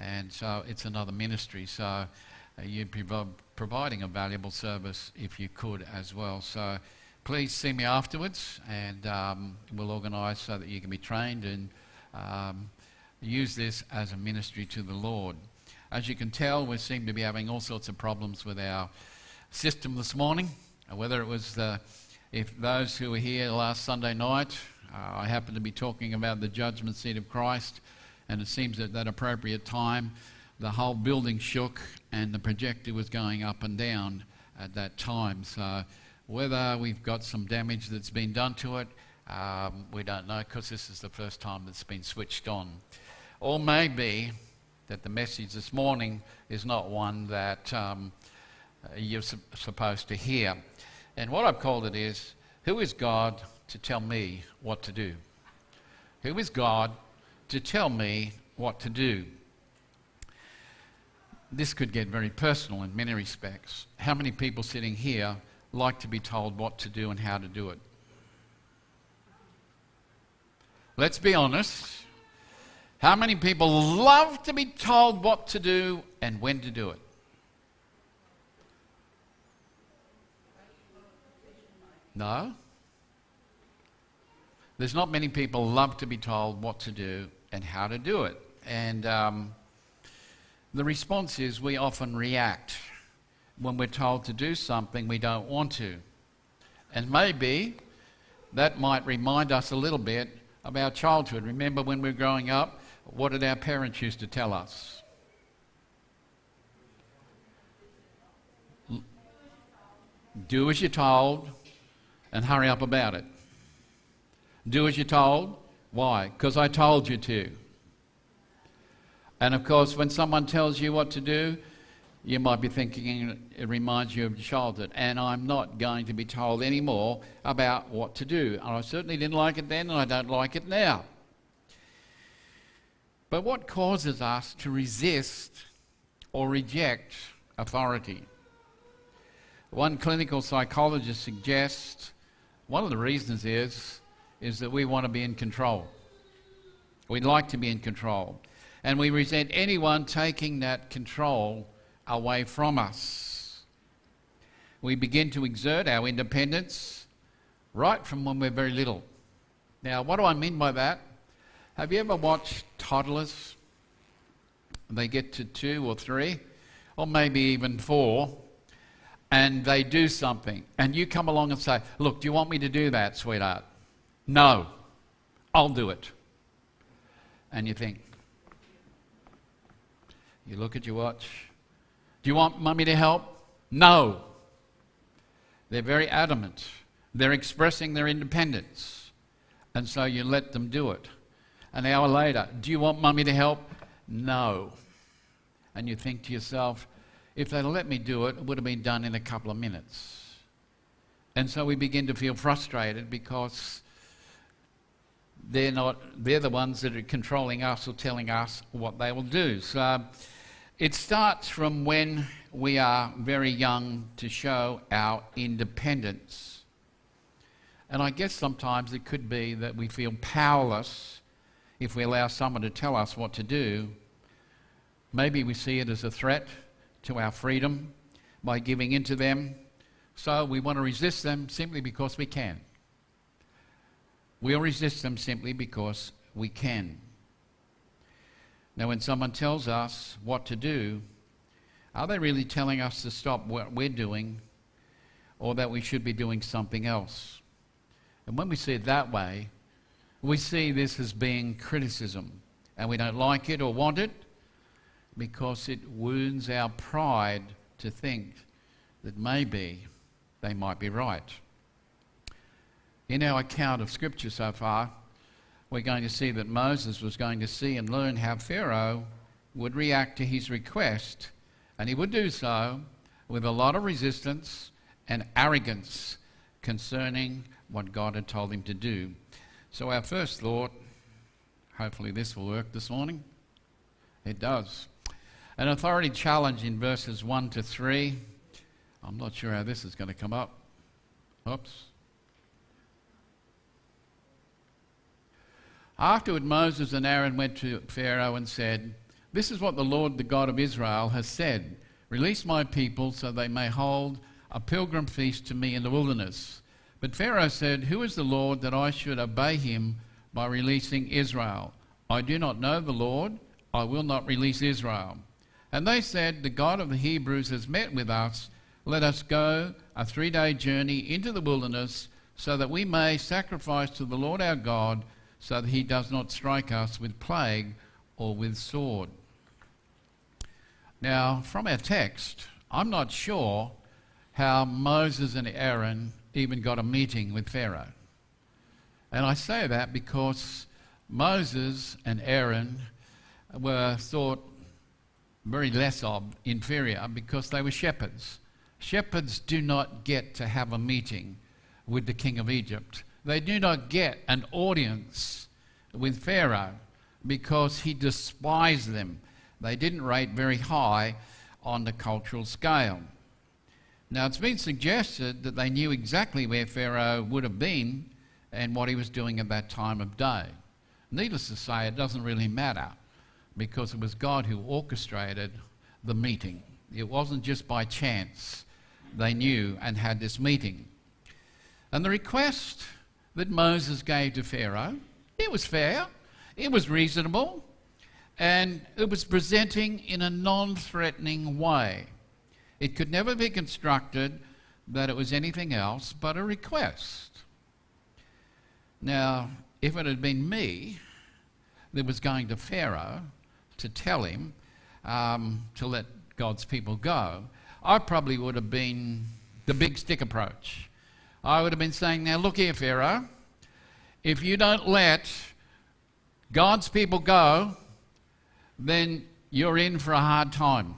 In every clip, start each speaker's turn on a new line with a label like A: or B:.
A: And so it's another ministry. So you'd be providing a valuable service if you could as well. So please see me afterwards, and we'll organise so that you can be trained and use this as a ministry to the Lord. As you can tell, we seem to be having all sorts of problems with our system this morning. Whether it was if those who were here last Sunday night, I happened to be talking about the judgment seat of Christ, and it seems at that appropriate time the whole building shook and the projector was going up and down at that time. So whether we've got some damage that's been done to it, we don't know, because this is the first time it's been switched on. Or maybe that the message this morning is not one that you're supposed to hear. And what I've called it is, who is God to tell me what to do? Who is God to tell me what to do? This could get very personal in many respects. How many people sitting here like to be told what to do and how to do it? Let's be honest. How many people love to be told what to do and when to do it? No? There's not many people love to be told what to do and how to do it. And the response is we often react when we're told to do something we don't want to. And maybe that might remind us a little bit of our childhood. Remember when we were growing up, what did our parents used to tell us? Do as you're told and hurry up about it. Do as you're told. Why? Because I told you to. And of course, when someone tells you what to do, you might be thinking it reminds you of your childhood. And I'm not going to be told any more about what to do. And I certainly didn't like it then, and I don't like it now. But what causes us to resist or reject authority? One clinical psychologist suggests one of the reasons is that we want to be in control. We'd like to be in control. And we resent anyone taking that control away from us. We begin to exert our independence right from when we're very little. Now, what do I mean by that? Have you ever watched toddlers? They get to 2 or 3, or maybe even 4, and they do something. And you come along and say, look, do you want me to do that, sweetheart? No, I'll do it. And you think, you look at your watch. Do you want mummy to help? No. They're very adamant. They're expressing their independence. And so you let them do it. An hour later, do you want mummy to help? No. And you think to yourself, if they'd let me do it, it would have been done in a couple of minutes. And so we begin to feel frustrated because they're the ones that are controlling us or telling us what they will do. So it starts from when we are very young to show our independence. And I guess sometimes it could be that we feel powerless if we allow someone to tell us what to do. Maybe we see it as a threat to our freedom by giving in to them. So we want to resist them simply because we can. We'll resist them simply because we can. Now, when someone tells us what to do, are they really telling us to stop what we're doing, or that we should be doing something else? And when we see it that way, we see this as being criticism, and we don't like it or want it because it wounds our pride to think that maybe they might be right. In our account of Scripture so far, we're going to see that Moses was going to see and learn how Pharaoh would react to his request, and he would do so with a lot of resistance and arrogance concerning what God had told him to do. So our first thought, hopefully this will work this morning. It does. An authority challenge in verses 1 to 3. I'm not sure how this is going to come up. Oops. Afterward, Moses and Aaron went to Pharaoh and said, This is what the Lord, the God of Israel, has said. Release my people so they may hold a pilgrim feast to me in the wilderness. But Pharaoh said, who is the Lord that I should obey him by releasing Israel? I do not know the Lord. I will not release Israel. And they said, the God of the Hebrews has met with us. Let us go a 3-day journey into the wilderness so that we may sacrifice to the Lord our God, so that he does not strike us with plague or with sword. Now, from our text, I'm not sure how Moses and Aaron even got a meeting with Pharaoh. And I say that because Moses and Aaron were thought very less of, inferior, because they were shepherds. Shepherds do not get to have a meeting with the king of Egypt. They do not get an audience with Pharaoh because he despised them. They didn't rate very high on the cultural scale. Now, it's been suggested that they knew exactly where Pharaoh would have been and what he was doing at that time of day. Needless to say, it doesn't really matter, because it was God who orchestrated the meeting. It wasn't just by chance they knew and had this meeting. And the request that Moses gave to Pharaoh, it was fair, it was reasonable, and it was presenting in a non-threatening way. It could never be constructed that it was anything else but a request. Now, if it had been me that was going to Pharaoh to tell him to let God's people go, I probably would have been the big stick approach. I would have been saying, now look here, Pharaoh, if you don't let God's people go, then you're in for a hard time.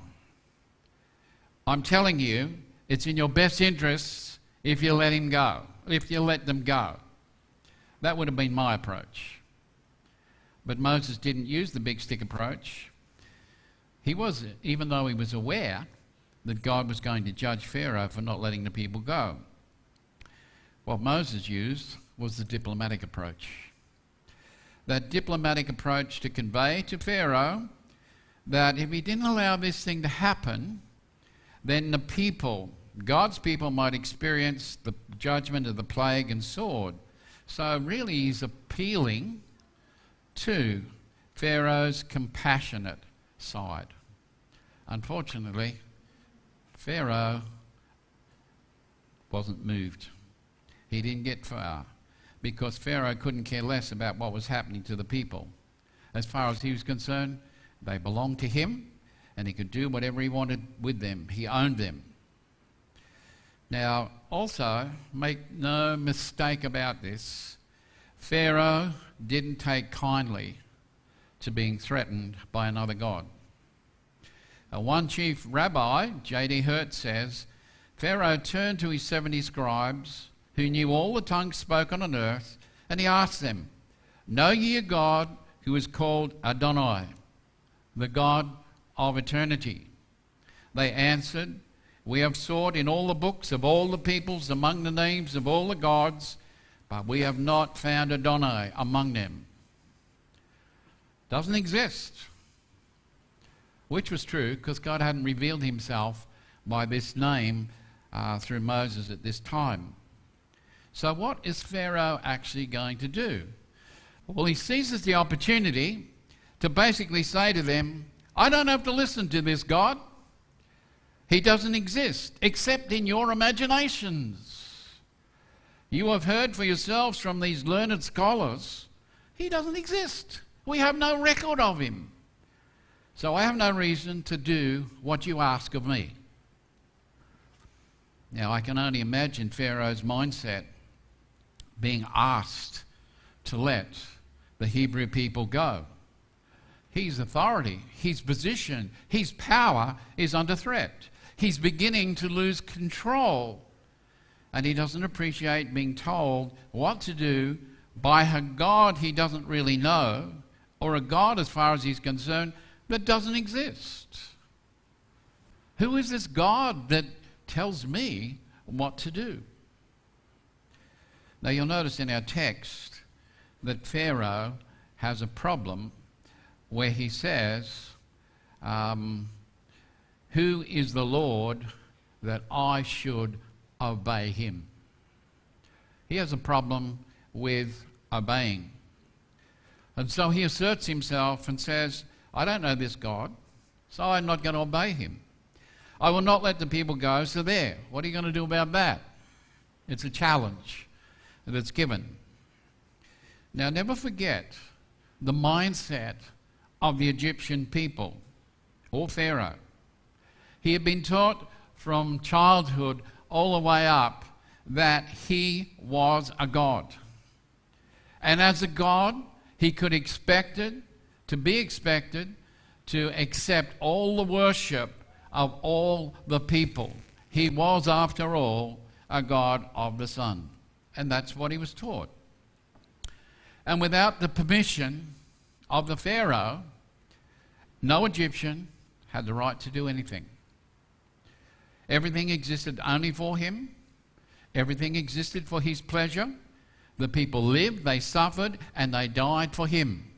A: I'm telling you, it's in your best interests if you let him go, if you let them go. That would have been my approach. But Moses didn't use the big stick approach. He was, even though he was aware that God was going to judge Pharaoh for not letting the people go. What Moses used was the diplomatic approach. That diplomatic approach to convey to Pharaoh that if he didn't allow this thing to happen, then the people, God's people, might experience the judgment of the plague and sword. So really he's appealing to Pharaoh's compassionate side. Unfortunately, Pharaoh wasn't moved. He didn't get far, because Pharaoh couldn't care less about what was happening to the people. As far as he was concerned, they belonged to him, and he could do whatever he wanted with them. He owned them. Now, also, make no mistake about this, Pharaoh didn't take kindly to being threatened by another god. One chief rabbi, J.D. Hurt, says, Pharaoh turned to his 70 scribes, who knew all the tongues spoken on earth, and he asked them, know ye a God who is called Adonai, the God of eternity? They answered, we have sought in all the books of all the peoples among the names of all the gods, but we have not found Adonai among them. Doesn't exist. Which was true, because God hadn't revealed himself by this name through Moses at this time. So what is Pharaoh actually going to do? Well, he seizes the opportunity to basically say to them, I don't have to listen to this God. He doesn't exist, except in your imaginations. You have heard for yourselves from these learned scholars, he doesn't exist. We have no record of him. So I have no reason to do what you ask of me. Now, I can only imagine Pharaoh's mindset being asked to let the Hebrew people go. His authority, his position, his power is under threat. He's beginning to lose control, and he doesn't appreciate being told what to do by a God he doesn't really know, or a God, as far as he's concerned, that doesn't exist. Who is this God that tells me what to do? Now, you'll notice in our text that Pharaoh has a problem where he says Who is the Lord that I should obey him? He has a problem with obeying. And so he asserts himself and says, I don't know this God, so I'm not going to obey him. I will not let the people go, so there. What are you going to do about that? It's a challenge that's given. Now, never forget the mindset of the Egyptian people, or Pharaoh. He had been taught from childhood all the way up that he was a god. And as a god, he could be expected to accept all the worship of all the people. He was, after all, a god of the sun. And that's what he was taught. And without the permission of the Pharaoh, no Egyptian had the right to do anything. Everything existed only for him. Everything existed for his pleasure. The people lived, they suffered, and they died for him.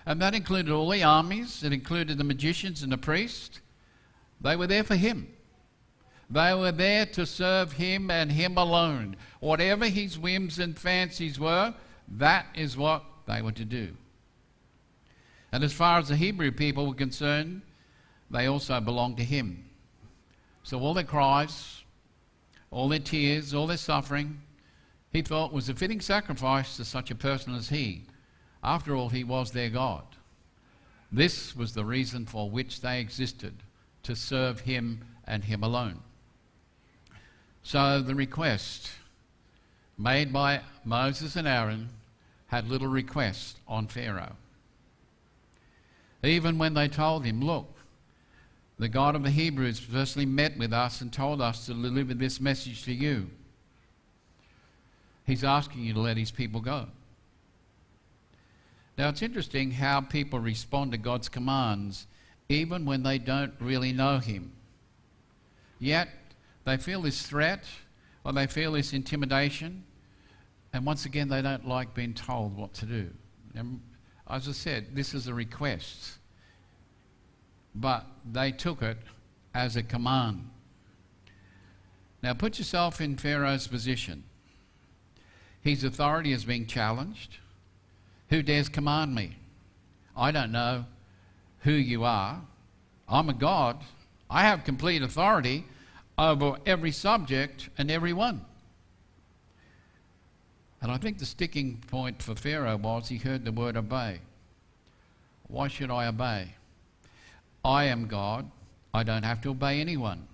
A: And that included all the armies. It included the magicians and the priests. They were there for him. They were there to serve him and him alone. Whatever his whims and fancies were, that is what they were to do. And as far as the Hebrew people were concerned, they also belonged to him. So all their cries, all their tears, all their suffering, he thought was a fitting sacrifice to such a person as he. After all, he was their God. This was the reason for which they existed, to serve him and him alone. So the request made by Moses and Aaron had little request on Pharaoh. Even when they told him, look, the God of the Hebrews personally met with us and told us to deliver this message to you. He's asking you to let his people go. Now it's interesting how people respond to God's commands even when they don't really know him. Yet they feel this threat or they feel this intimidation, and once again they don't like being told what to do. And as I said, this is a request, but they took it as a command. Now put yourself in Pharaoh's position. His authority is being challenged. Who dares command me? I don't know who you are. I'm a god. I have complete authority over every subject and everyone. And I think the sticking point for Pharaoh was he heard the word obey. Why should I obey? I am God. I don't have to obey anyone.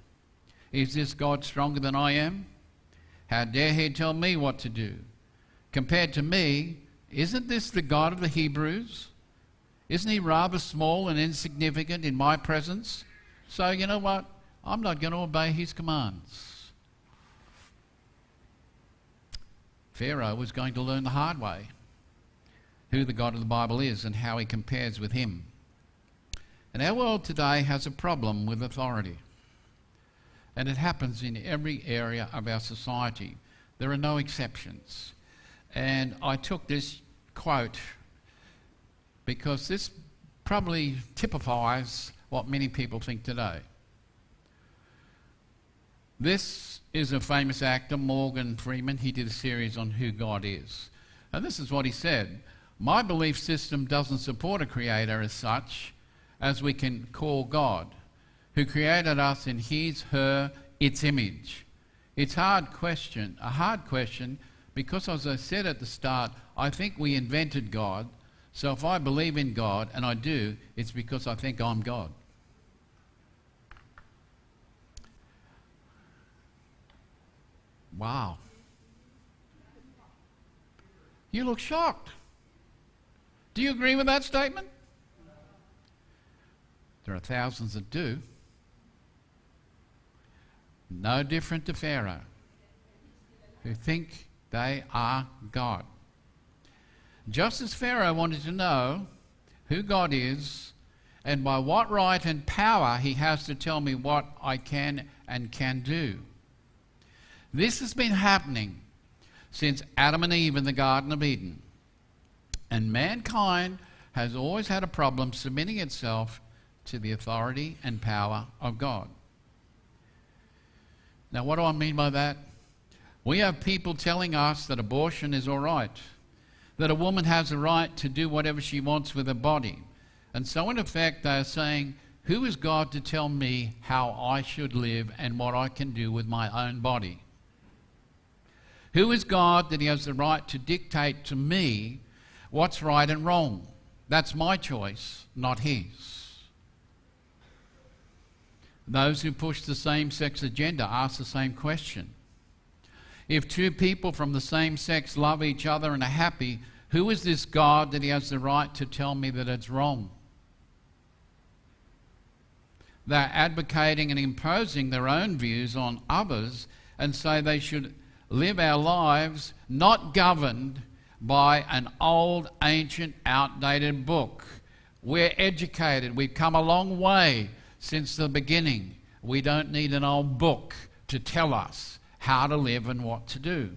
A: Is this God stronger than I am? How dare he tell me what to do? Compared to me, isn't this the God of the Hebrews? Isn't he rather small and insignificant in my presence? So you know what? I'm not going to obey his commands. Pharaoh was going to learn the hard way who the God of the Bible is and how he compares with him. And our world today has a problem with authority. And it happens in every area of our society. There are no exceptions. And I took this quote because this probably typifies what many people think today. This is a famous actor, Morgan Freeman. He did a series on who God is. And this is what he said. My belief system doesn't support a creator as such as we can call God, who created us in his, her, its image. It's a hard question because, as I said at the start, I think we invented God. So if I believe in God, and I do, it's because I think I'm God. Wow. You look shocked. Do you agree with that statement? There are thousands that do. No different to Pharaoh, who think they are God. Just as Pharaoh wanted to know who God is and by what right and power he has to tell me what I can and can do. This has been happening since Adam and Eve in the Garden of Eden. And mankind has always had a problem submitting itself to the authority and power of God. Now, what do I mean by that? We have people telling us that abortion is all right, that a woman has a right to do whatever she wants with her body. And so, in effect, they are saying, who is God to tell me how I should live and what I can do with my own body? Who is God that he has the right to dictate to me what's right and wrong? That's my choice, not his. Those who push the same-sex agenda ask the same question. If two people from the same sex love each other and are happy, who is this God that he has the right to tell me that it's wrong? They're advocating and imposing their own views on others and say they should live our lives not governed by an old, ancient, outdated book. We're educated. We've come a long way since the beginning. We don't need an old book to tell us how to live and what to do.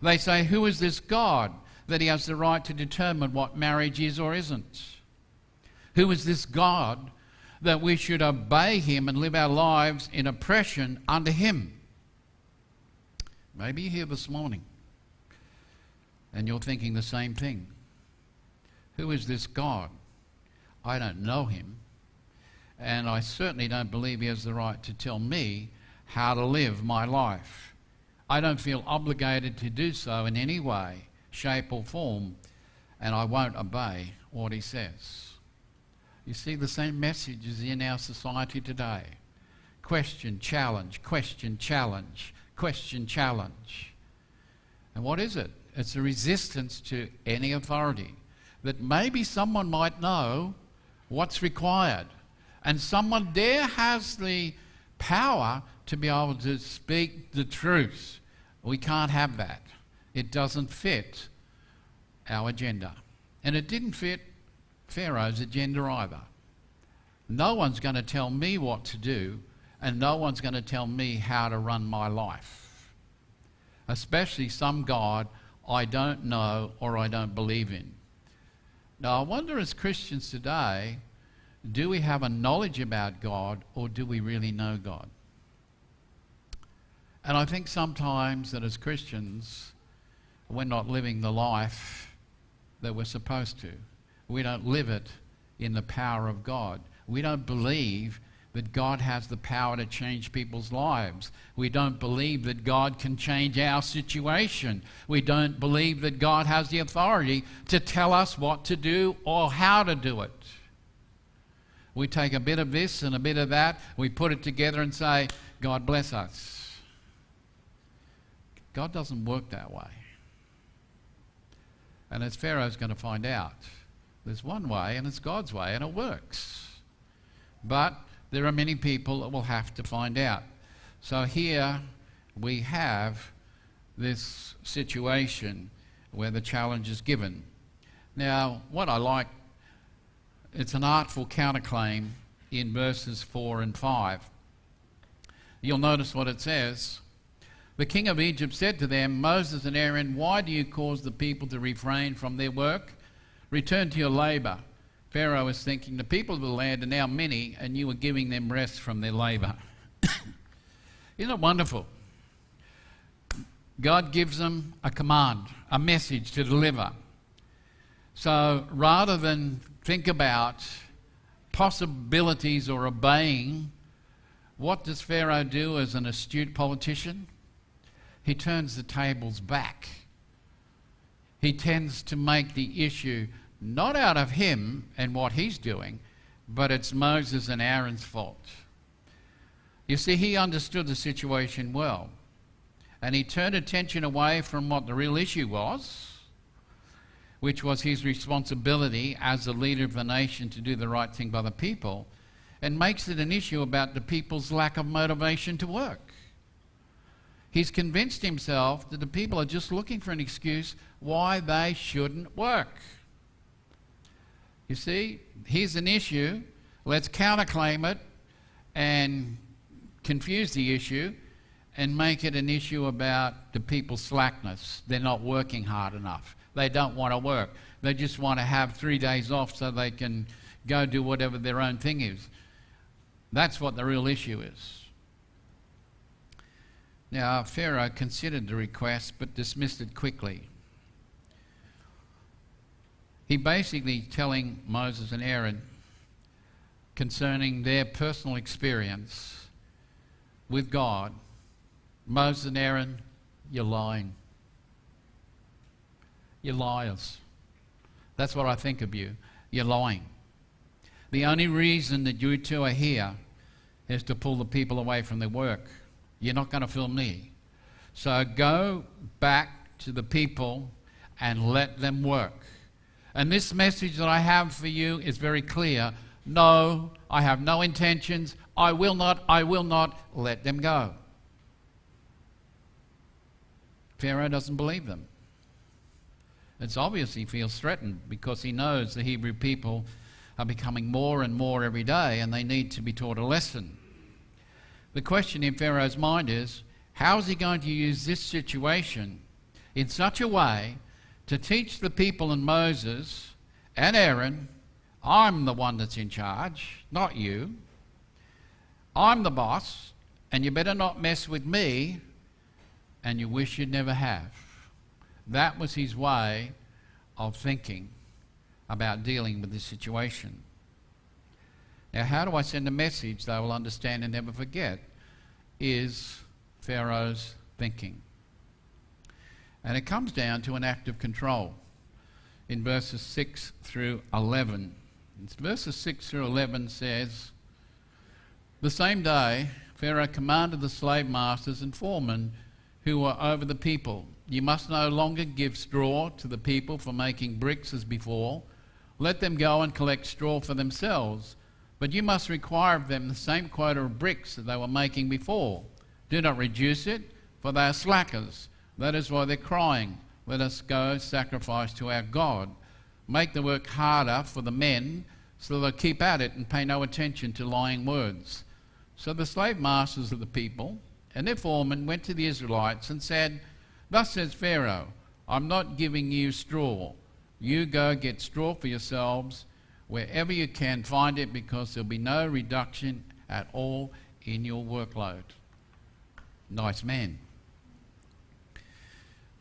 A: They say, who is this God that he has the right to determine what marriage is or isn't? Who is this God that we should obey him and live our lives in oppression under him? Maybe you're here this morning and you're thinking the same thing. Who is this God? I don't know him, and I certainly don't believe he has the right to tell me how to live my life. I don't feel obligated to do so in any way, shape or form, and I won't obey what he says. You see, the same message is in our society today. Question, challenge, question, challenge, question, challenge. And what is it? It's a resistance to any authority. That maybe someone might know what's required, and someone there has the power to be able to speak the truth. We can't have that. It doesn't fit our agenda. And it didn't fit Pharaoh's agenda either. No one's going to tell me what to do, and no one's going to tell me how to run my life. Especially some God I don't know or I don't believe in. Now, I wonder, as Christians today, do we have a knowledge about God, or do we really know God? And I think sometimes that as Christians, we're not living the life that we're supposed to. We don't live it in the power of God. We don't believe that God has the power to change people's lives. We don't believe that God can change our situation. We don't believe that God has the authority to tell us what to do or how to do it. We take a bit of this and a bit of that, we put it together and say, God bless us. God doesn't work that way. And as Pharaoh's going to find out, there's one way and it's God's way and it works. But there are many people that will have to find out. So here we have this situation where the challenge is given. Now, what I like, it's an artful counterclaim in verses 4 and 5. You'll notice what it says. The king of Egypt said to them, Moses and Aaron, why do you cause the people to refrain from their work? Return to your labor. Pharaoh was thinking, the people of the land are now many, and you are giving them rest from their labor. Isn't it wonderful? God gives them a command, a message to deliver. So rather than think about possibilities or obeying, what does Pharaoh do as an astute politician? He turns the tables back. He tends to make the issue not out of him and what he's doing, but it's Moses and Aaron's fault. You see, he understood the situation well, and he turned attention away from what the real issue was, which was his responsibility as the leader of the nation to do the right thing by the people, and makes it an issue about the people's lack of motivation to work. He's convinced himself that the people are just looking for an excuse why they shouldn't work. You see, here's an issue. Let's counterclaim it and confuse the issue and make it an issue about the people's slackness. They're not working hard enough. They don't want to work. They just want to have 3 days off so they can go do whatever their own thing is. That's what the real issue is. Now, Pharaoh considered the request but dismissed it quickly. He basically telling Moses and Aaron concerning their personal experience with God, Moses and Aaron, you're lying. You're liars. That's what I think of you. You're lying. The only reason that you two are here is to pull the people away from their work. You're not going to fool me. So go back to the people and let them work. And this message that I have for you is very clear. No, I have no intentions. I will not let them go. Pharaoh doesn't believe them. It's obvious he feels threatened because he knows the Hebrew people are becoming more and more every day and they need to be taught a lesson. The question in Pharaoh's mind is, how is he going to use this situation in such a way to teach the people and Moses and Aaron, I'm the one that's in charge, not you. I'm the boss, and you better not mess with me, and you wish you'd never have. That was his way of thinking about dealing with this situation. Now, how do I send a message they will understand and never forget? Is Pharaoh's thinking. And it comes down to an act of control in verses 6 through 11. Verses 6 through 11 says, the same day Pharaoh commanded the slave masters and foremen who were over the people, you must no longer give straw to the people for making bricks as before. Let them go and collect straw for themselves. But you must require of them the same quota of bricks that they were making before. Do not reduce it, for they are slackers. That is why they're crying, let us go sacrifice to our God. Make the work harder for the men, so they'll keep at it and pay no attention to lying words. So the slave masters of the people and their foremen went to the Israelites and said, thus says Pharaoh, I'm not giving you straw. You go get straw for yourselves wherever you can find it, because there'll be no reduction at all in your workload. Nice man.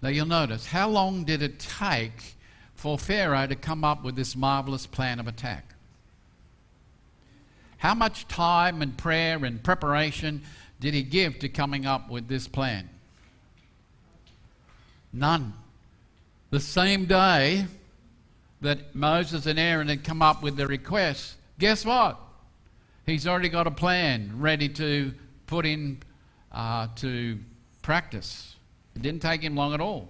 A: Now you'll notice, how long did it take for Pharaoh to come up with this marvelous plan of attack? How much time and prayer and preparation did he give to coming up with this plan? None. The same day that Moses and Aaron had come up with their request, guess what? He's already got a plan ready to put in to practice. It didn't take him long at all.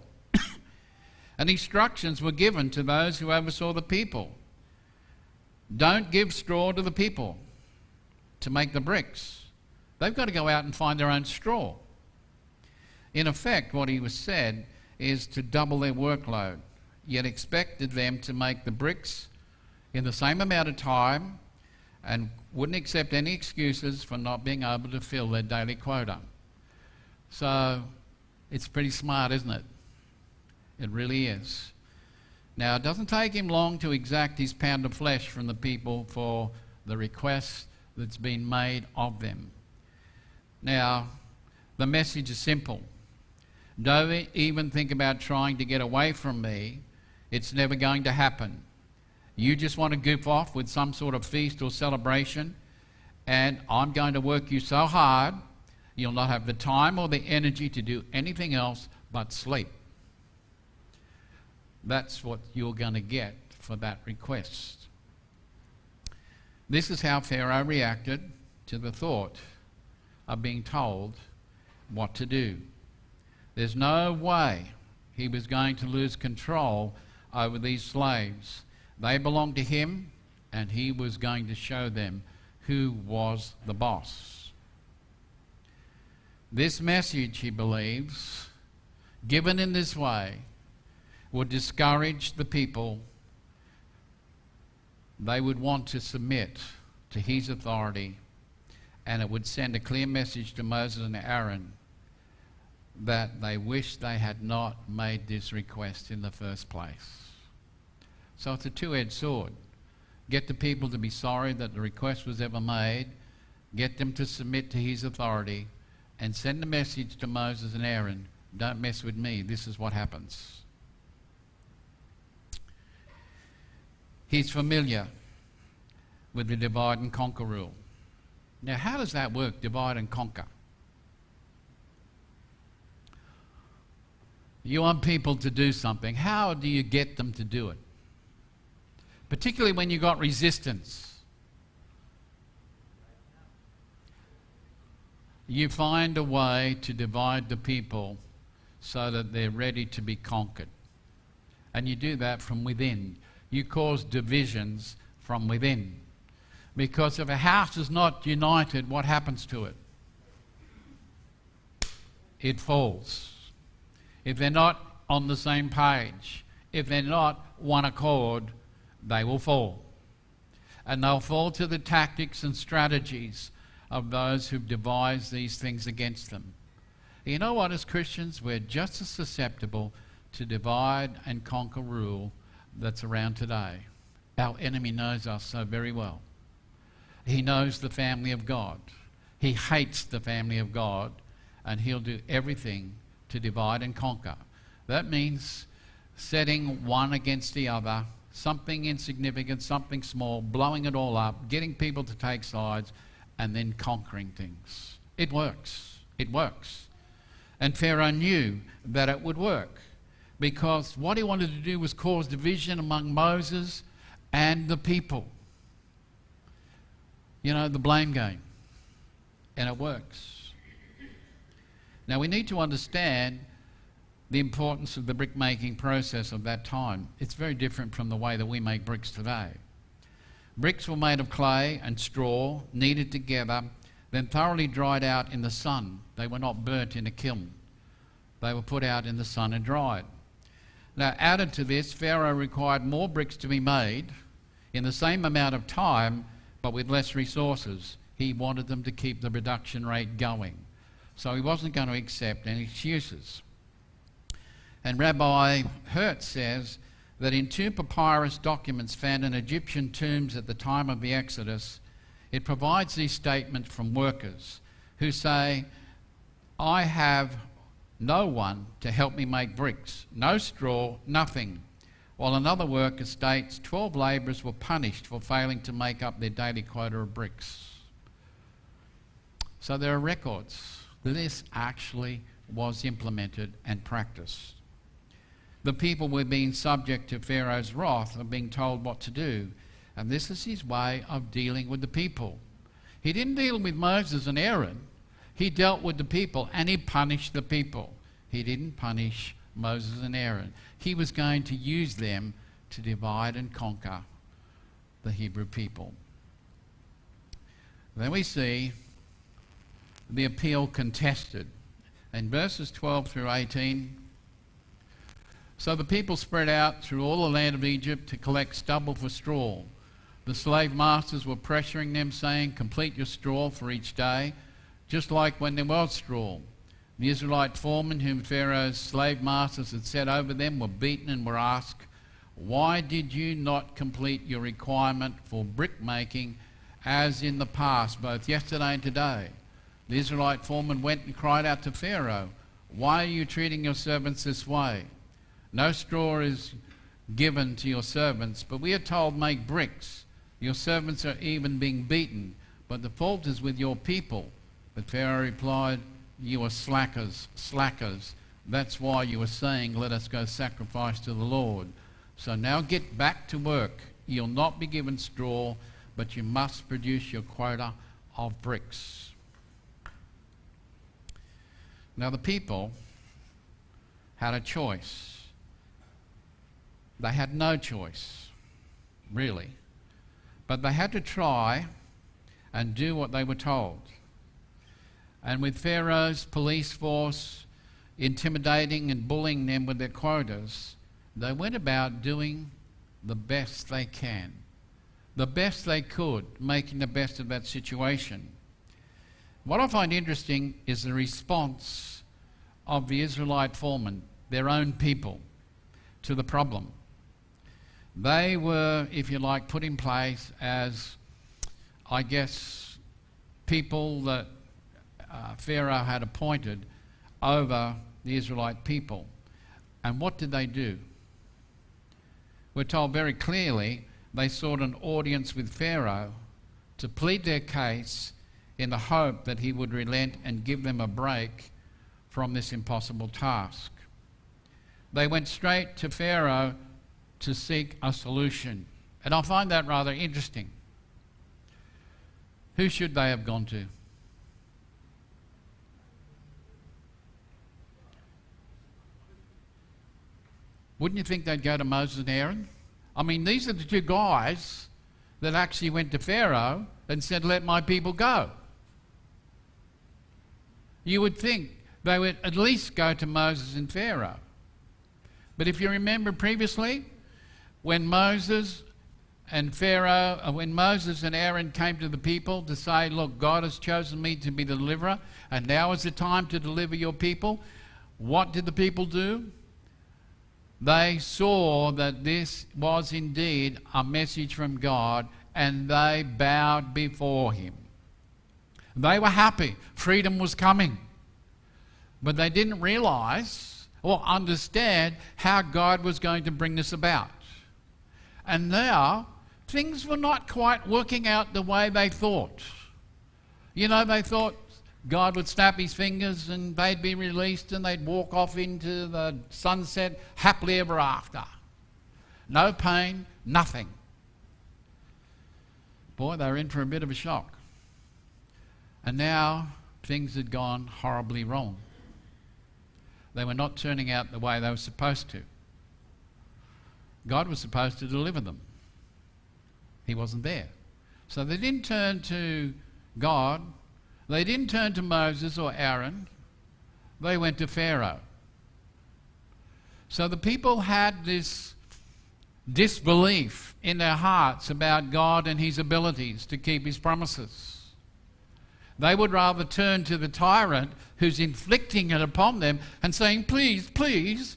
A: And instructions were given to those who oversaw the people. Don't give straw to the people to make the bricks. They've got to go out and find their own straw. In effect, what he was said is to double their workload, yet expected them to make the bricks in the same amount of time and wouldn't accept any excuses for not being able to fill their daily quota. So it's pretty smart, isn't it? It really is. Now, it doesn't take him long to exact his pound of flesh from the people for the request that's been made of them. Now, the message is simple. Don't even think about trying to get away from me. It's never going to happen. You just want to goof off with some sort of feast or celebration, and I'm going to work you so hard, you'll not have the time or the energy to do anything else but sleep. That's what you're going to get for that request. This is how Pharaoh reacted to the thought of being told what to do. There's no way he was going to lose control over these slaves. They belonged to him, and he was going to show them who was the boss. This message, he believes, given in this way, would discourage the people. They would want to submit to his authority, and it would send a clear message to Moses and Aaron that they wish they had not made this request in the first place. So it's a two-edged sword. get the people to be sorry that the request was ever made, get them to submit to his authority, and send a message to Moses and Aaron, don't mess with me, this is what happens. He's familiar with the divide and conquer rule. Now, how does that work, divide and conquer? You want people to do something. How do you get them to do it? Particularly when you've got resistance. You find a way to divide the people so that they're ready to be conquered. And you do that from within. You cause divisions from within. Because if a house is not united, what happens to it? It falls. If they're not on the same page, if they're not one accord, they will fall. And they'll fall to the tactics and strategies of those who've devised these things against them. You know what, as Christians, we're just as susceptible to divide and conquer rule that's around today. Our enemy knows us so very well. He knows the family of God. He hates the family of God, and he'll do everything to divide and conquer. That means setting one against the other, something insignificant, something small, blowing it all up, getting people to take sides, and then conquering things. It works. It works. And Pharaoh knew that it would work, because what he wanted to do was cause division among Moses and the people. You know, the blame game. And it works. Now, we need to understand the importance of the brick-making process of that time. It's very different from the way that we make bricks today. Bricks were made of clay and straw, kneaded together, then thoroughly dried out in the sun. They were not burnt in a kiln. They were put out in the sun and dried. Now, added to this, Pharaoh required more bricks to be made in the same amount of time, but with less resources. He wanted them to keep the production rate going. So he wasn't going to accept any excuses. And Rabbi Hertz says that in 2 papyrus documents found in Egyptian tombs at the time of the Exodus, it provides these statements from workers who say, I have no one to help me make bricks, no straw, nothing. While another worker states 12 labourers were punished for failing to make up their daily quota of bricks. So there are records. This actually was implemented and practiced. The people were being subject to Pharaoh's wrath and being told what to do. And this is his way of dealing with the people. He didn't deal with Moses and Aaron. He dealt with the people and he punished the people. He didn't punish Moses and Aaron. He was going to use them to divide and conquer the Hebrew people. Then we see the appeal contested. In verses 12 through 18, so the people spread out through all the land of Egypt to collect stubble for straw. The slave masters were pressuring them, saying, complete your straw for each day, just like when there was straw. The Israelite foremen whom Pharaoh's slave masters had set over them were beaten and were asked, why did you not complete your requirement for brick making as in the past, both yesterday and today? The Israelite foreman went and cried out to Pharaoh, why are you treating your servants this way? No straw is given to your servants, but we are told make bricks. Your servants are even being beaten, but the fault is with your people. But Pharaoh replied, you are slackers. That's why you are saying, let us go sacrifice to the Lord. So now get back to work. You'll not be given straw, but you must produce your quota of bricks. Now the people had a choice. They had no choice, really. But they had to try and do what they were told. And with Pharaoh's police force intimidating and bullying them with their quotas, they went about doing the best they can, the best they could, making the best of that situation. What I find interesting is the response of the Israelite foremen, their own people, to the problem. They were, if you like, put in place as, I guess, people that Pharaoh had appointed over the Israelite people. And what did they do? We're told very clearly they sought an audience with Pharaoh to plead their case in the hope that he would relent and give them a break from this impossible task. They went straight to Pharaoh to seek a solution. And I find that rather interesting. Who should they have gone to? Wouldn't you think they'd go to Moses and Aaron? I mean, these are the two guys that actually went to Pharaoh and said, let my people go. You would think they would at least go to Moses and Pharaoh. But if you remember previously, when Moses and Aaron came to the people to say, look, God has chosen me to be the deliverer, and now is the time to deliver your people, what did the people do? They saw that this was indeed a message from God, and they bowed before him. They were happy. Freedom was coming. But they didn't realize or understand how God was going to bring this about. And now, things were not quite working out the way they thought. You know, they thought God would snap his fingers and they'd be released and they'd walk off into the sunset happily ever after. No pain, nothing. Boy, they were in for a bit of a shock. And now things had gone horribly wrong. They were not turning out the way they were supposed to. God was supposed to deliver them. He wasn't there. So they didn't turn to God. They didn't turn to Moses or Aaron. They went to Pharaoh. So the people had this disbelief in their hearts about God and his abilities to keep his promises. They would rather turn to the tyrant who's inflicting it upon them and saying, please, please,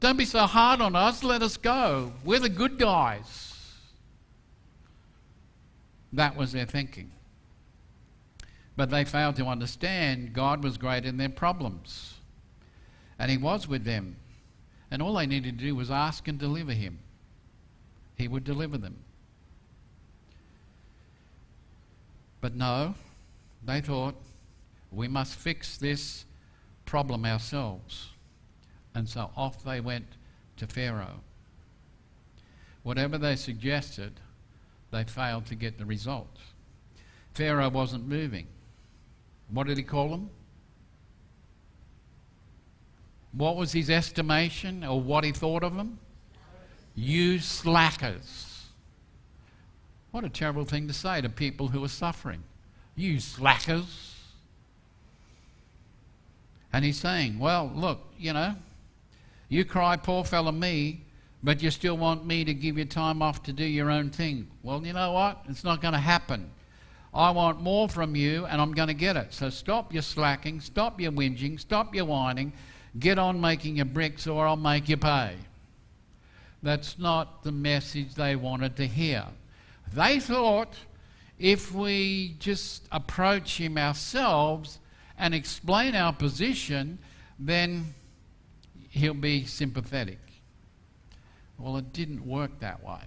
A: don't be so hard on us, let us go. We're the good guys. That was their thinking. But they failed to understand God was great in their problems. And he was with them. And all they needed to do was ask and deliver him. He would deliver them. But no, they thought, we must fix this problem ourselves. And so off they went to Pharaoh. Whatever they suggested, they failed to get the result. Pharaoh wasn't moving. What did he call them? What was his estimation or what he thought of them? You slackers. What a terrible thing to say to people who are suffering. You slackers. And he's saying, well, look, you know, you cry, poor fella me, but you still want me to give you time off to do your own thing. Well, you know what? It's not going to happen. I want more from you, and I'm going to get it. So stop your slacking, stop your whinging, stop your whining, get on making your bricks or I'll make you pay. That's not the message they wanted to hear. They thought if we just approach him ourselves and explain our position, then he'll be sympathetic. Well, it didn't work that way.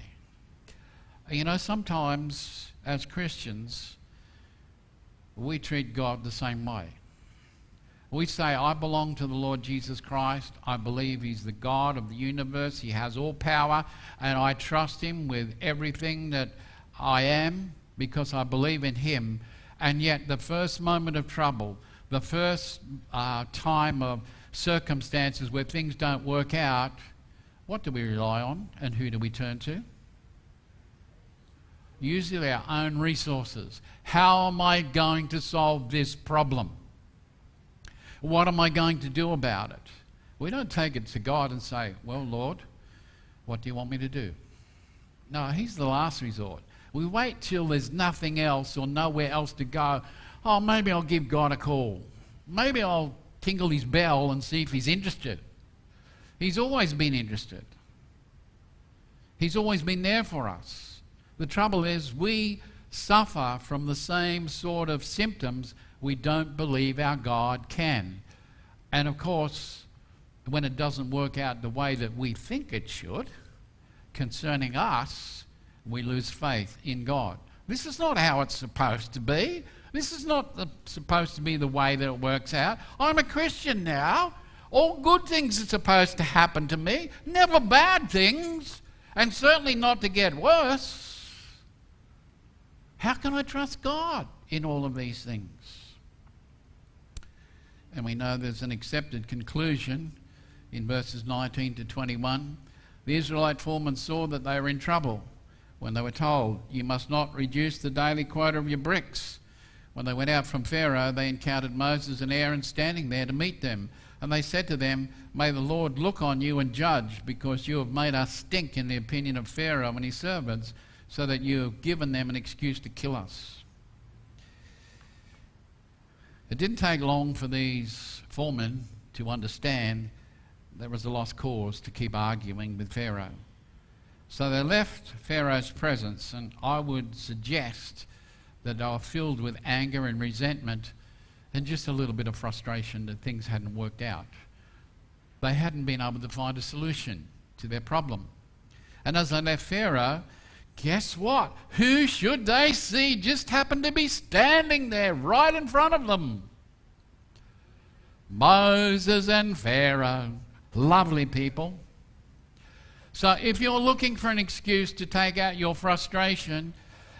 A: You know, sometimes as Christians, we treat God the same way. We say, I belong to the Lord Jesus Christ. I believe he's the God of the universe. He has all power, and I trust him with everything that I am because I believe in him. And yet the first moment of trouble, the first time of circumstances where things don't work out, what do we rely on and who do we turn to? Usually our own resources. How am I going to solve this problem? What am I going to do about it? We don't take it to God and say, well, Lord, what do you want me to do? No, he's the last resort. We wait till there's nothing else or nowhere else to go. Oh, maybe I'll give God a call. Maybe I'll tingle his bell and see if he's interested. He's always been interested. He's always been there for us. The trouble is we suffer from the same sort of symptoms we don't believe our God can. And of course, when it doesn't work out the way that we think it should, concerning us, we lose faith in God. This is not how it's supposed to be. This is not supposed to be the way that it works out. I'm a Christian now. All good things are supposed to happen to me, never bad things, and certainly not to get worse. How can I trust God in all of these things? And we know there's an accepted conclusion in verses 19 to 21. The Israelite foremen saw that they were in trouble when they were told, "You must not reduce the daily quota of your bricks." When they went out from Pharaoh, they encountered Moses and Aaron standing there to meet them. And they said to them, "May the Lord look on you and judge, because you have made us stink in the opinion of Pharaoh and his servants, so that you have given them an excuse to kill us." It didn't take long for these foremen to understand there was a lost cause to keep arguing with Pharaoh. So they left Pharaoh's presence, and I would suggest that they were filled with anger and resentment and just a little bit of frustration that things hadn't worked out. They hadn't been able to find a solution to their problem. And as they left Pharaoh, guess what? Who should they see just happened to be standing there right in front of them? Moses and Pharaoh. Lovely people. So if you're looking for an excuse to take out your frustration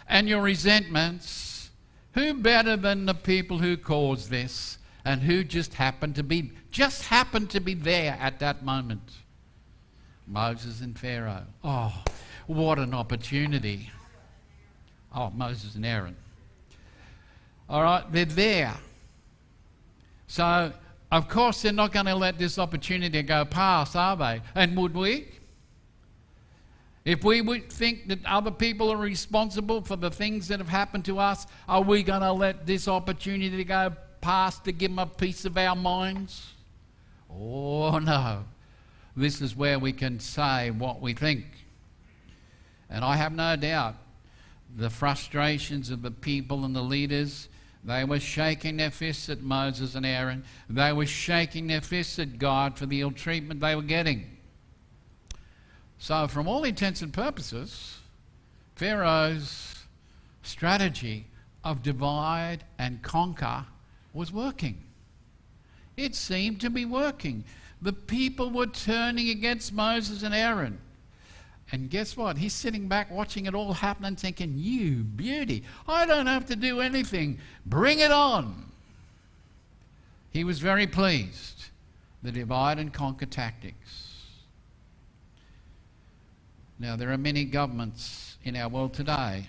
A: and your resentments, who better than the people who caused this and who just happened to be there at that moment? Moses and Pharaoh. Oh, what an opportunity. Oh, Moses and Aaron. All right, they're there. So, of course, they're not going to let this opportunity go past, are they? And would we? If we would think that other people are responsible for the things that have happened to us, are we going to let this opportunity go past to give them a piece of our minds? Oh, no. This is where we can say what we think. And I have no doubt the frustrations of the people and the leaders, they were shaking their fists at Moses and Aaron. They were shaking their fists at God for the ill treatment they were getting. So from all intents and purposes, Pharaoh's strategy of divide and conquer was working. It seemed to be working. The people were turning against Moses and Aaron. And guess what? He's sitting back watching it all happen and thinking, "You beauty, I don't have to do anything. Bring it on." He was very pleased. The divide and conquer tactics. Now, there are many governments in our world today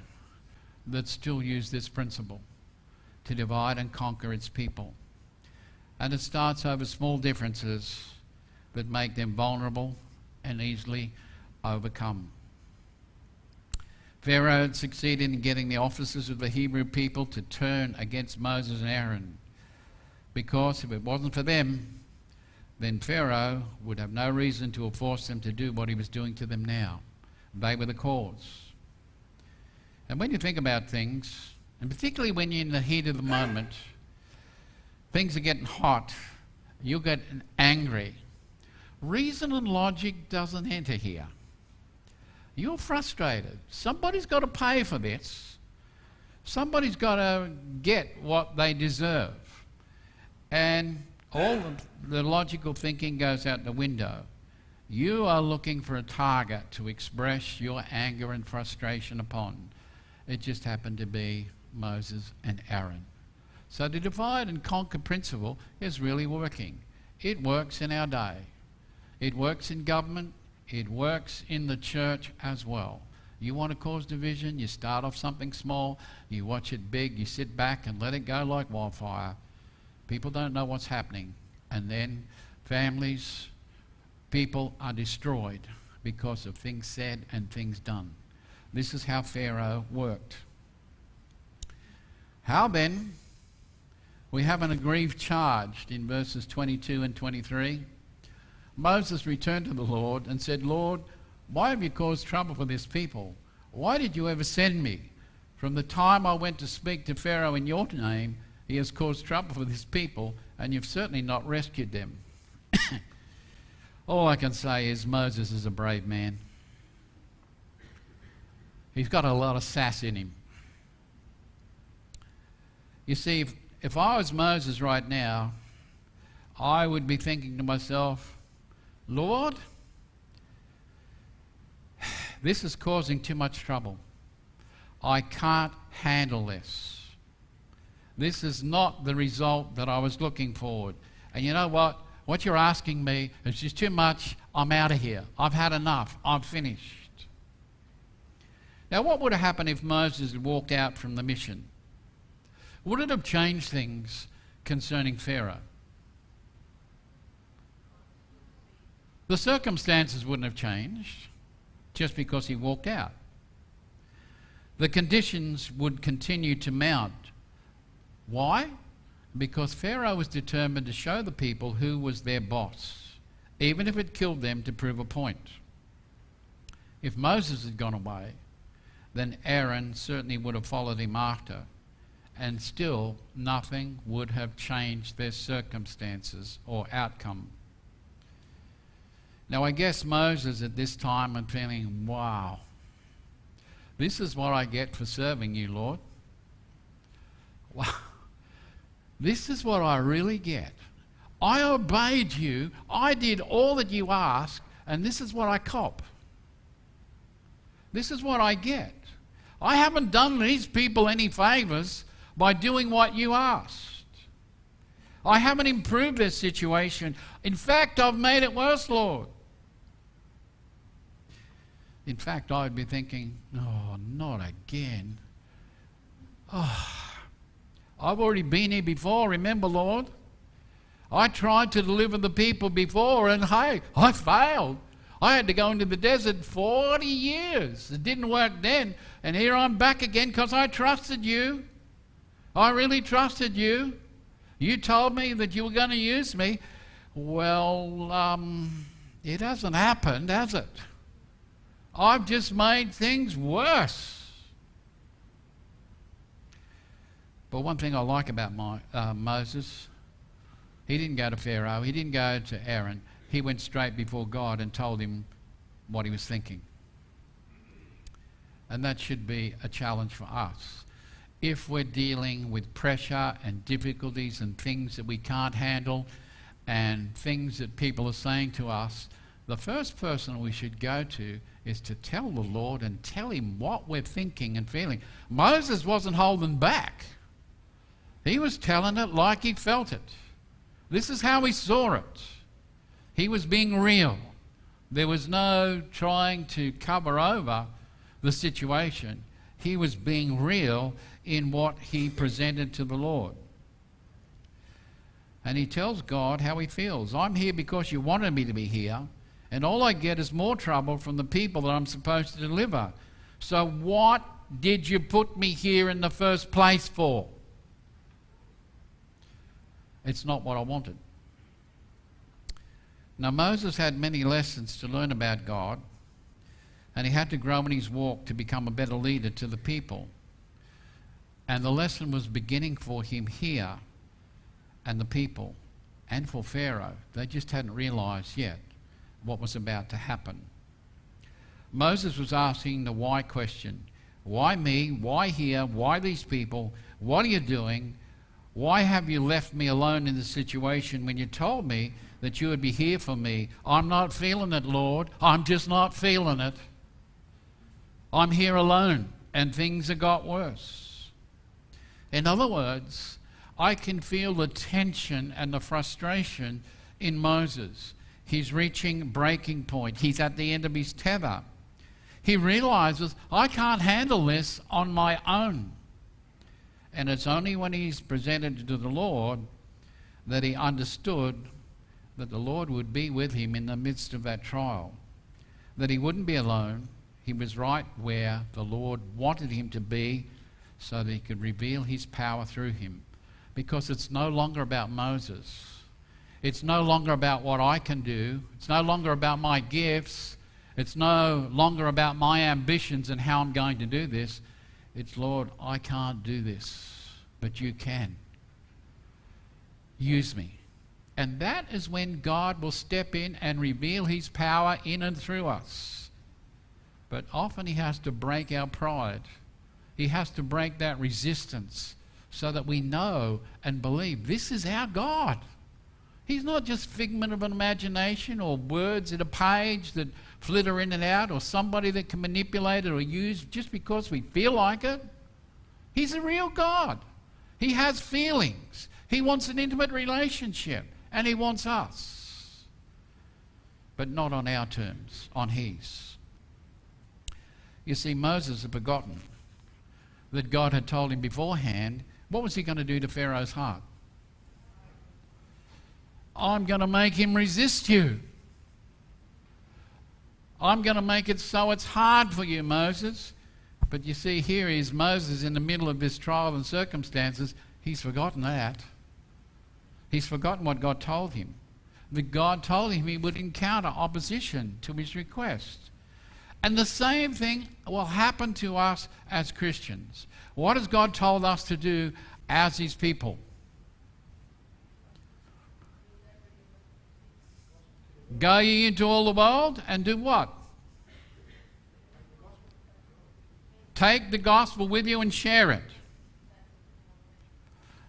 A: that still use this principle to divide and conquer its people. And it starts over small differences that make them vulnerable and easily overcome. Pharaoh had succeeded in getting the officers of the Hebrew people to turn against Moses and Aaron, because if it wasn't for them, then Pharaoh would have no reason to have forced them to do what he was doing to them now. They were the cause. And when you think about things, and particularly when you're in the heat of the moment, things are getting hot, you get angry. Reason and logic doesn't enter here. You're frustrated. Somebody's got to pay for this. Somebody's got to get what they deserve. And all of the logical thinking goes out the window. You are looking for a target to express your anger and frustration upon. It just happened to be Moses and Aaron. So the divide and conquer principle is really working. It works in our day. It works in government. It works in the church as well. You want to cause division, you start off something small, you watch it big, you sit back and let it go like wildfire. People don't know what's happening. And then families, people are destroyed because of things said and things done. This is how Pharaoh worked. How then? We have an aggrieved charge in verses 22 and 23. Moses returned to the Lord and said, "Lord, Why have you caused trouble for this people? Why did you ever send me? From the time I went to speak to Pharaoh in your name, he has caused trouble for this people, and you've certainly not rescued them. All I can say is Moses is a brave man. He's got a lot of sass in him. You see, if I was Moses right now, I would be thinking to myself, Lord, this is causing too much trouble. I can't handle this. This is not the result that I was looking forward. And you know what? What you're asking me is just too much. I'm out of here. I've had enough. I'm finished. Now, what would have happened if Moses had walked out from the mission? Would it have changed things concerning Pharaoh? The circumstances wouldn't have changed just because he walked out. The conditions would continue to mount. Why? Because Pharaoh was determined to show the people who was their boss, even if it killed them to prove a point. If Moses had gone away, then Aaron certainly would have followed him after, and still nothing would have changed their circumstances or outcome. Now I guess Moses at this time was feeling, wow, this is what I get for serving you, Lord. Wow. This is what I really get. I obeyed you, I did all that you asked, and this is what I cop. This is what I get. I haven't done these people any favours by doing what you asked. I haven't improved their situation. In fact, I've made it worse, Lord. In fact, I'd be thinking, oh, not again. Oh, I've already been here before, remember, Lord? I tried to deliver the people before, and hey, I failed. I had to go into the desert 40 years. It didn't work then, and here I'm back again because I trusted you. I really trusted you. You told me that you were going to use me. Well, it hasn't happened, has it? I've just made things worse. But one thing I like about Moses, he didn't go to Pharaoh, he didn't go to Aaron. He went straight before God and told him what he was thinking. And that should be a challenge for us. If we're dealing with pressure and difficulties and things that we can't handle and things that people are saying to us, the first person we should go to is to tell the Lord and tell him what we're thinking and feeling. Moses wasn't holding back. He was telling it like he felt it. This is how he saw it. He was being real. There was no trying to cover over the situation. He was being real in what he presented to the Lord. And he tells God how he feels. I'm here because you wanted me to be here, and all I get is more trouble from the people that I'm supposed to deliver. So what did you put me here in the first place for? It's not what I wanted. Now Moses had many lessons to learn about God, and he had to grow in his walk to become a better leader to the people. And the lesson was beginning for him here and the people and for Pharaoh. They just hadn't realized yet what was about to happen. Moses was asking the why question. Why me? Why here? Why these people? What are you doing? Why have you left me alone in this situation when you told me that you would be here for me? I'm not feeling it, Lord. I'm just not feeling it. I'm here alone, and things have got worse. In other words, I can feel the tension and the frustration in Moses. He's reaching breaking point. He's at the end of his tether. He realizes, I can't handle this on my own. And it's only when he's presented to the Lord that he understood that the Lord would be with him in the midst of that trial, that he wouldn't be alone. He was right where the Lord wanted him to be so that he could reveal his power through him. Because it's no longer about Moses. It's no longer about what I can do. It's no longer about my gifts. It's no longer about my ambitions and how I'm going to do this. It's, Lord, I can't do this, but you can. Use me. And that is when God will step in and reveal his power in and through us. But often he has to break our pride. He has to break that resistance so that we know and believe this is our God. He's not just figment of an imagination or words in a page that flitter in and out, or somebody that can manipulate it or use just because we feel like it. He's a real God. He has feelings. He wants an intimate relationship, and he wants us. But not on our terms, on his. You see, Moses had forgotten that God had told him beforehand, what was he going to do to Pharaoh's heart? I'm going to make him resist you. I'm going to make it so it's hard for you, Moses. But you see, here is Moses in the middle of this trial and circumstances. He's forgotten that. He's forgotten what God told him. That God told him he would encounter opposition to his request. And the same thing will happen to us as Christians. What has God told us to do as his people? Go ye into all the world and do what? Take the gospel with you and share it.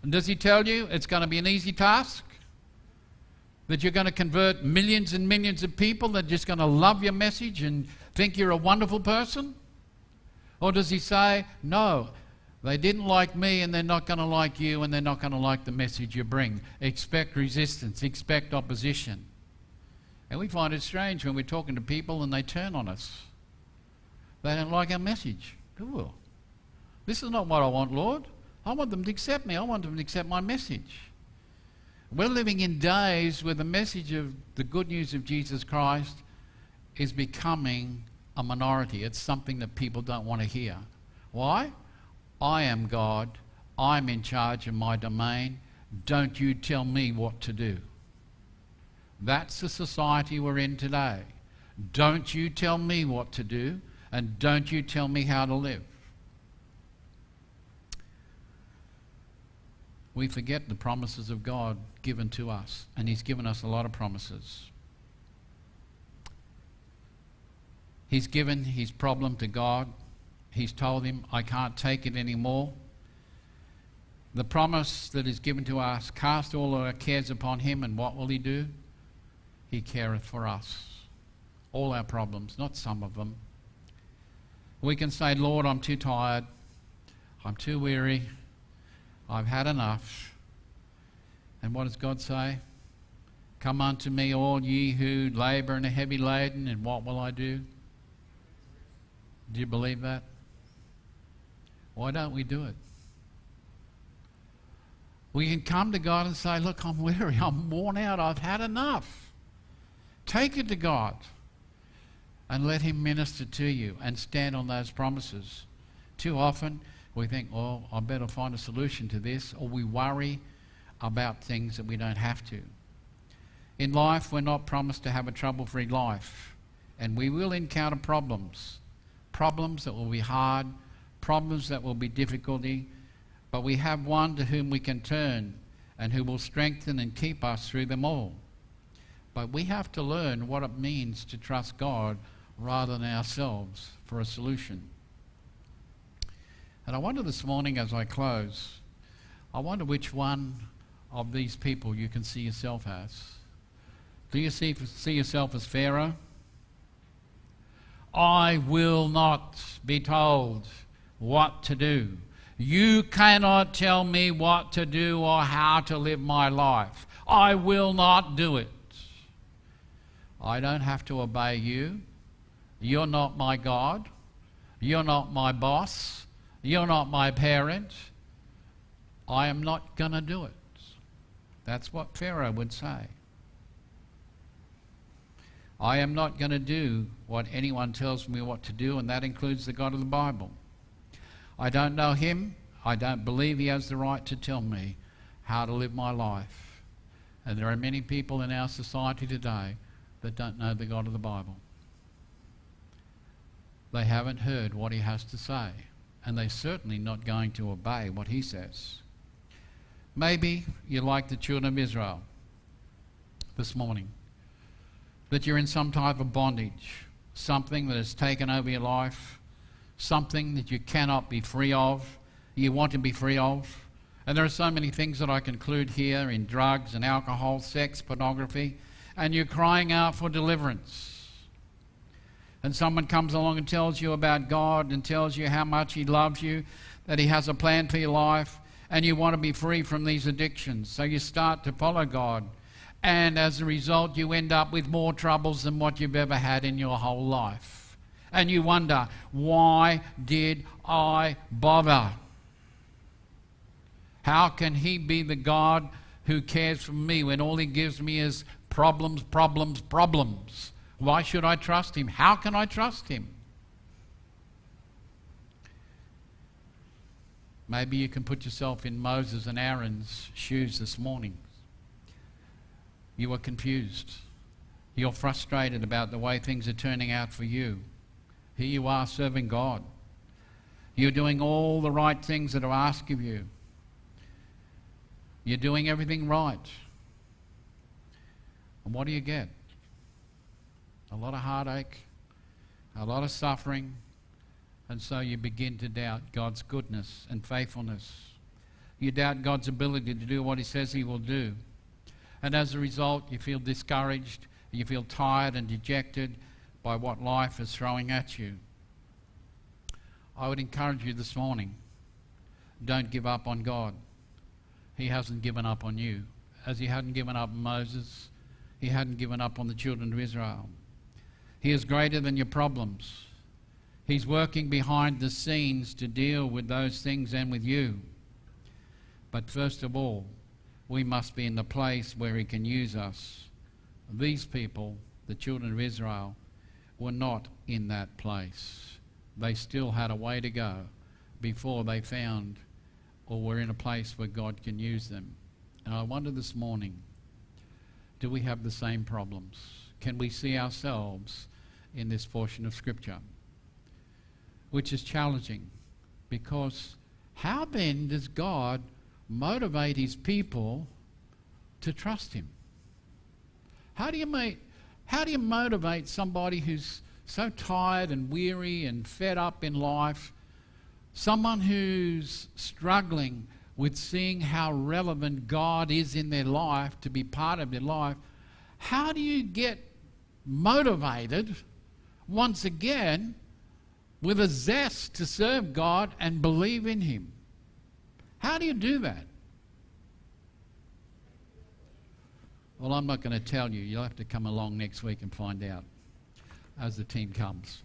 A: And does he tell you it's going to be an easy task? That you're going to convert millions and millions of people that are just going to love your message and think you're a wonderful person? Or does he say, no, they didn't like me and they're not going to like you and they're not going to like the message you bring. Expect resistance, expect opposition. And we find it strange when we're talking to people and they turn on us. They don't like our message. Ooh, this is not what I want, Lord. I want them to accept me. I want them to accept my message. We're living in days where the message of the good news of Jesus Christ is becoming a minority. It's something that people don't want to hear. Why? I am God. I'm in charge of my domain. Don't you tell me what to do. That's the society we're in today. Don't you tell me what to do, and don't you tell me how to live. We forget the promises of God given to us, and he's given us a lot of promises. He's given his problem to God. He's told him, I can't take it anymore. The promise that is given to us, cast all our cares upon him, and what will he do? He careth for us. All our problems, not some of them. We can say, Lord, I'm too tired. I'm too weary. I've had enough. And what does God say? Come unto me, all ye who labour and are heavy laden, and what will I do? Do you believe that? Why don't we do it? We can come to God and say, look, I'm weary, I'm worn out, I've had enough. Take it to God and let him minister to you and stand on those promises. Too often we think, oh, I better find a solution to this, or we worry about things that we don't have to. In life, we're not promised to have a trouble-free life, and we will encounter problems that will be hard, problems that will be difficulty, but we have one to whom we can turn and who will strengthen and keep us through them all. But we have to learn what it means to trust God rather than ourselves for a solution. And I wonder this morning as I close, I wonder which one of these people you can see yourself as. Do you see yourself as Pharaoh? I will not be told what to do. You cannot tell me what to do or how to live my life. I will not do it. I don't have to obey you. You're not my God. You're not my boss. You're not my parent. I am not going to do it. That's what Pharaoh would say. I am not going to do what anyone tells me what to do, and that includes the God of the Bible. I don't know him. I don't believe he has the right to tell me how to live my life. And there are many people in our society today that don't know the God of the Bible. They haven't heard what he has to say, and they're certainly not going to obey what he says. Maybe you're like the children of Israel this morning, that you're in some type of bondage, something that has taken over your life, something that you cannot be free of, you want to be free of. And there are so many things that I can include here in drugs and alcohol, sex, pornography, and you're crying out for deliverance. And someone comes along and tells you about God and tells you how much he loves you, that he has a plan for your life, and you want to be free from these addictions. So you start to follow God, and as a result you end up with more troubles than what you've ever had in your whole life. And you wonder, why did I bother? How can he be the God who cares for me when all he gives me is problems, problems, problems? Why should I trust him? How can I trust him? Maybe you can put yourself in Moses and Aaron's shoes this morning. You are confused. You're frustrated about the way things are turning out for you. Here you are serving God. You're doing all the right things that are asked of you. You're doing everything right. And what do you get? A lot of heartache, a lot of suffering, and so you begin to doubt God's goodness and faithfulness. You doubt God's ability to do what he says he will do. And as a result, you feel discouraged, you feel tired and dejected by what life is throwing at you. I would encourage you this morning, don't give up on God. He hasn't given up on you. As he hadn't given up on Moses, he hadn't given up on the children of Israel. He is greater than your problems. He's working behind the scenes to deal with those things and with you. But first of all, we must be in the place where he can use us. These people, the children of Israel, were not in that place. They still had a way to go before they found or were in a place where God can use them. And I wonder this morning, do we have the same problems? Can we see ourselves in this portion of Scripture? Which is challenging, because how then does God motivate his people to trust him? How do you motivate somebody who's so tired and weary and fed up in life, someone who's struggling with seeing how relevant God is in their life, to be part of their life? How do you get motivated once again with a zest to serve God and believe in him? How do you do that? Well, I'm not going to tell you. You'll have to come along next week and find out as the team comes.